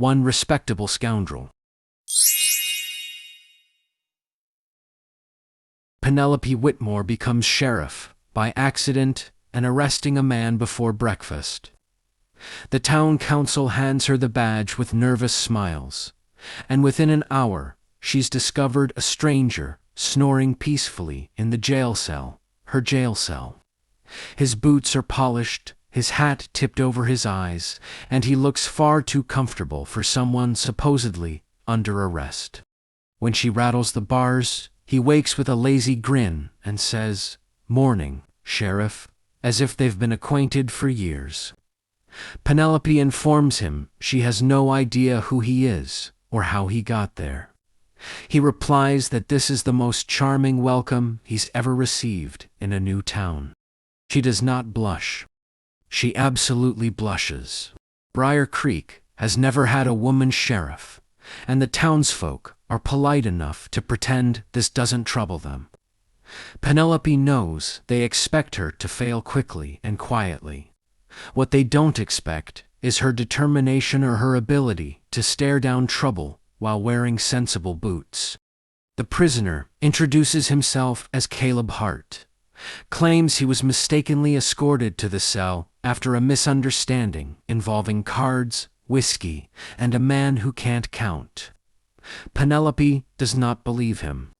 one respectable scoundrel. Penelope Whitmore becomes sheriff by accident and arresting a man before breakfast. The town council hands her the badge with nervous smiles, and within an hour she's discovered a stranger snoring peacefully in the jail cell, her jail cell. His boots are polished, his hat tipped over his eyes, and he looks far too comfortable for someone supposedly under arrest. When she rattles the bars, he wakes with a lazy grin and says, "Morning, Sheriff," as if they've been acquainted for years. Penelope informs him she has no idea who he is or how he got there. He replies that this is the most charming welcome he's ever received in a new town. She does not blush. She absolutely blushes. Briar Creek has never had a woman sheriff, and the townsfolk are polite enough to pretend this doesn't trouble them. Penelope knows they expect her to fail quickly and quietly. What they don't expect is her determination or her ability to stare down trouble while wearing sensible boots. The prisoner introduces himself as Caleb Hart, claims he was mistakenly escorted to the cell after a misunderstanding involving cards, whiskey, and a man who can't count. Penelope does not believe him.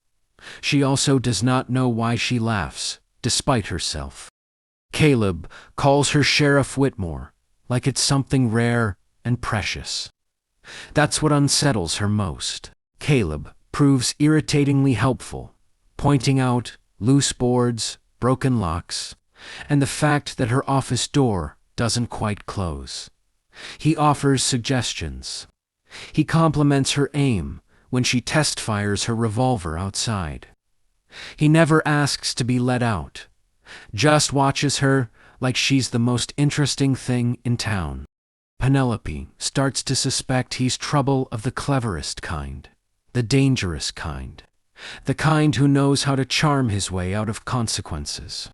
She also does not know why she laughs, despite herself. Caleb calls her Sheriff Whitmore, like it's something rare and precious. That's what unsettles her most. Caleb proves irritatingly helpful, pointing out loose boards, broken locks, and the fact that her office door doesn't quite close. He offers suggestions. He compliments her aim when she test fires her revolver outside. He never asks to be let out, just watches her like she's the most interesting thing in town. Penelope starts to suspect he's trouble of the cleverest kind, the dangerous kind, the kind who knows how to charm his way out of consequences,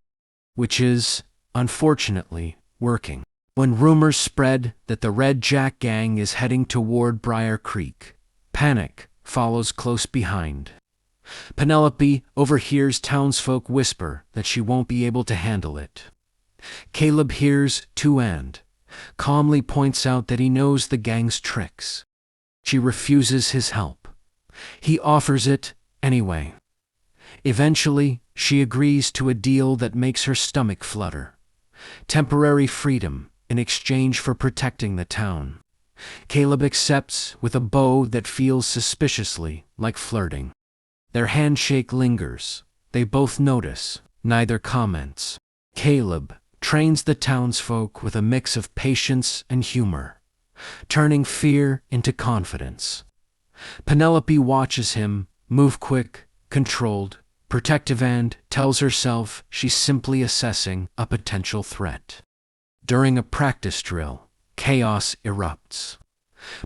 which is, unfortunately, working. When rumors spread that the Red Jack Gang is heading toward Briar Creek, panic follows close behind. Penelope overhears townsfolk whisper that she won't be able to handle it. Caleb hears too and calmly points out that he knows the gang's tricks. She refuses his help. He offers it anyway. Eventually, she agrees to a deal that makes her stomach flutter. Temporary freedom in exchange for protecting the town. Caleb accepts with a bow that feels suspiciously like flirting. Their handshake lingers. They both notice. Neither comments. Caleb trains the townsfolk with a mix of patience and humor, turning fear into confidence. Penelope watches him move quick, controlled, protective, and tells herself she's simply assessing a potential threat. During a practice drill, chaos erupts.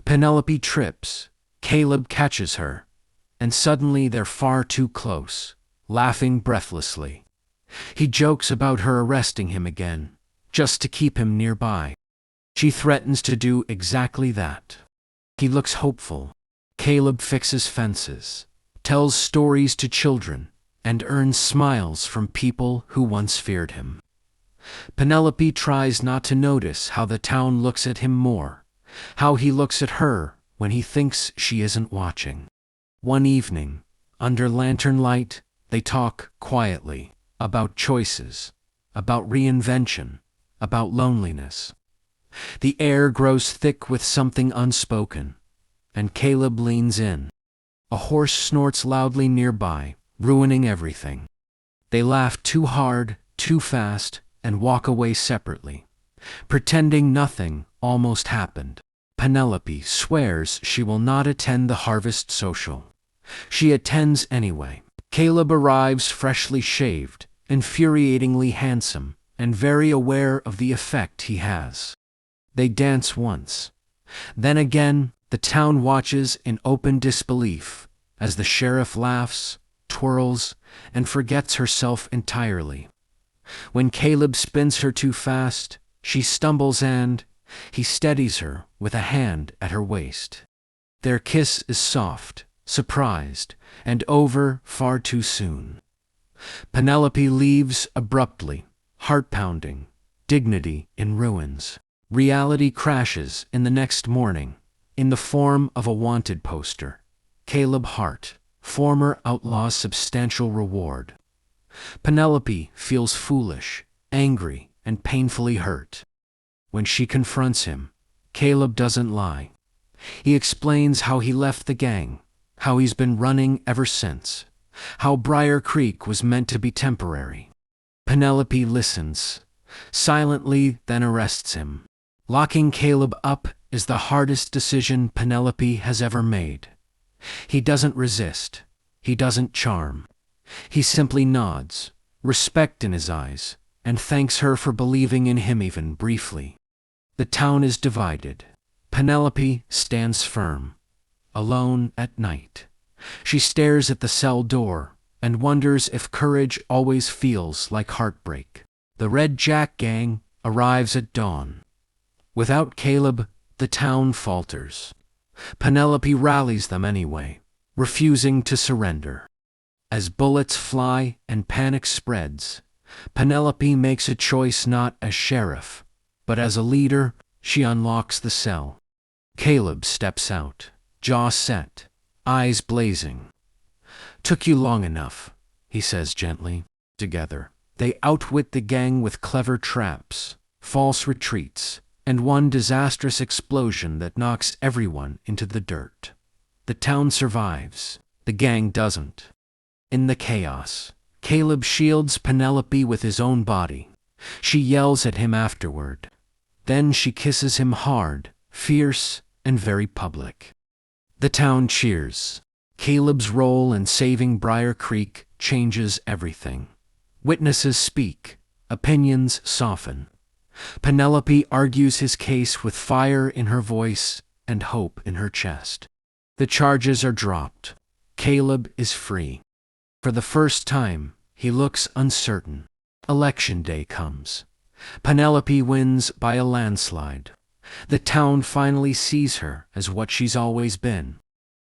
Penelope trips. Caleb catches her, and suddenly they're far too close, laughing breathlessly. He jokes about her arresting him again, just to keep him nearby. She threatens to do exactly that. He looks hopeful. Caleb fixes fences, tells stories to children, and earns smiles from people who once feared him. Penelope tries not to notice how the town looks at him more, how he looks at her when he thinks she isn't watching. One evening, under lantern light, they talk quietly about choices, about reinvention, about loneliness. The air grows thick with something unspoken, and Caleb leans in. A horse snorts loudly nearby, ruining everything. They laugh too hard, too fast, and walk away separately, pretending nothing almost happened. Penelope swears she will not attend the harvest social. She attends anyway. Caleb arrives freshly shaved, infuriatingly handsome, and very aware of the effect he has. They dance once. Then again, the town watches in open disbelief as the sheriff laughs, twirls, and forgets herself entirely. When Caleb spins her too fast, she stumbles and, He steadies her with a hand at her waist. Their kiss is soft, surprised, and over far too soon. Penelope leaves abruptly, heart-pounding, dignity in ruins. Reality crashes in the next morning, in the form of a wanted poster. Caleb Hart, former outlaw's substantial reward. Penelope feels foolish, angry, and painfully hurt. When she confronts him, Caleb doesn't lie. He explains how he left the gang, how he's been running ever since, how Briar Creek was meant to be temporary. Penelope listens, silently, then arrests him. Locking Caleb up is the hardest decision Penelope has ever made. He doesn't resist. He doesn't charm. He simply nods, respect in his eyes, and thanks her for believing in him even briefly. The town is divided. Penelope stands firm, alone at night. She stares at the cell door and wonders if courage always feels like heartbreak. The Red Jack gang arrives at dawn. Without Caleb, the town falters. Penelope rallies them anyway, refusing to surrender. As bullets fly and panic spreads, Penelope makes a choice not as sheriff, but as a leader. She unlocks the cell. Caleb steps out, jaw set, eyes blazing. "Took you long enough," he says gently. Together, they outwit the gang with clever traps, false retreats, and one disastrous explosion that knocks everyone into the dirt. The town survives. The gang doesn't. In the chaos, Caleb shields Penelope with his own body. She yells at him afterward. Then she kisses him hard, fierce, and very public. The town cheers. Caleb's role in saving Briar Creek changes everything. Witnesses speak. Opinions soften. Penelope argues his case with fire in her voice and hope in her chest. The charges are dropped. Caleb is free. For the first time, he looks uncertain. Election day comes. Penelope wins by a landslide. The town finally sees her as what she's always been.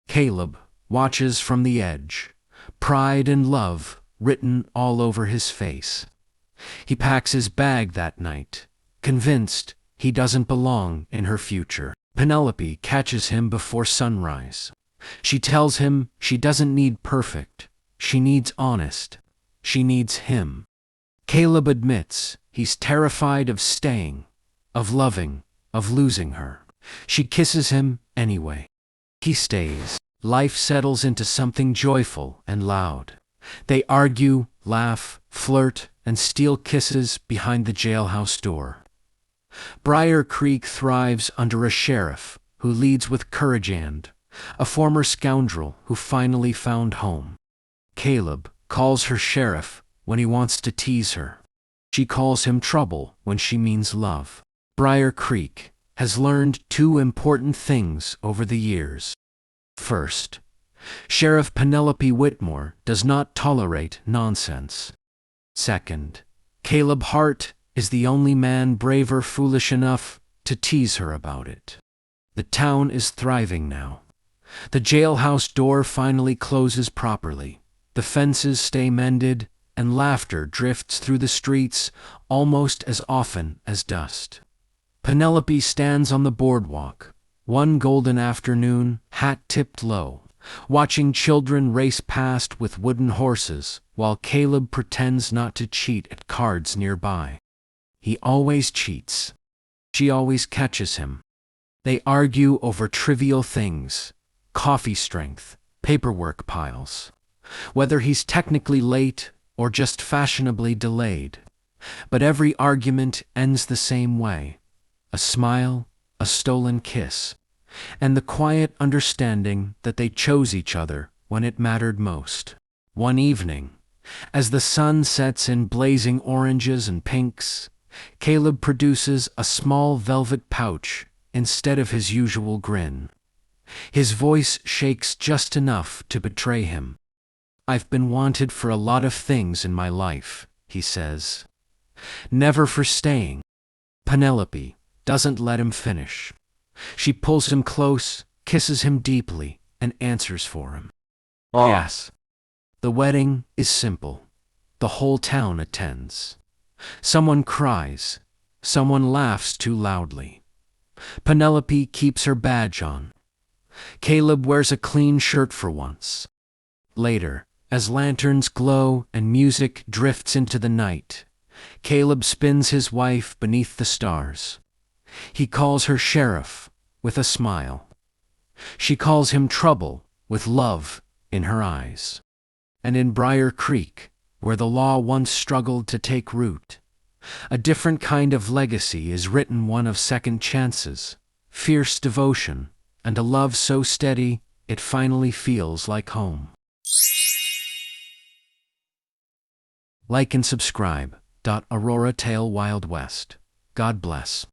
Caleb watches from the edge, pride and love written all over his face. He packs his bag that night, convinced he doesn't belong in her future. Penelope catches him before sunrise. She tells him she doesn't need perfect. She needs honest. She needs him. Caleb admits he's terrified of staying, of loving, of losing her. She kisses him anyway. He stays. Life settles into something joyful and loud. They argue, laugh, flirt, and steal kisses behind the jailhouse door. Briar Creek thrives under a sheriff who leads with courage and a former scoundrel who finally found home. Caleb calls her sheriff when he wants to tease her. She calls him trouble when she means love. Briar Creek has learned two important things over the years. First, Sheriff Penelope Whitmore does not tolerate nonsense. Second, Caleb Hart is the only man brave or foolish enough to tease her about it. The town is thriving now. The jailhouse door finally closes properly. The fences stay mended, and laughter drifts through the streets almost as often as dust. Penelope stands on the boardwalk, one golden afternoon, hat tipped low, watching children race past with wooden horses while Caleb pretends not to cheat at cards nearby. He always cheats. She always catches him. They argue over trivial things, coffee strength, paperwork piles, whether he's technically late or just fashionably delayed. But every argument ends the same way: a smile, a stolen kiss, and the quiet understanding that they chose each other when it mattered most. One evening, as the sun sets in blazing oranges and pinks, Caleb produces a small velvet pouch instead of his usual grin. His voice shakes just enough to betray him. "I've been wanted for a lot of things in my life," he says. "Never for staying." Penelope doesn't let him finish. She pulls him close, kisses him deeply, and answers for him. Yes. The wedding is simple. The whole town attends. Someone cries. Someone laughs too loudly. Penelope keeps her badge on. Caleb wears a clean shirt for once. Later, as lanterns glow and music drifts into the night, Caleb spins his wife beneath the stars. He calls her Sheriff with a smile. She calls him Trouble with love in her eyes. And in Briar Creek, where the law once struggled to take root, a different kind of legacy is written, one of second chances, fierce devotion, and a love so steady it finally feels like home. Like and subscribe. Aurora Tale Wild West. God bless.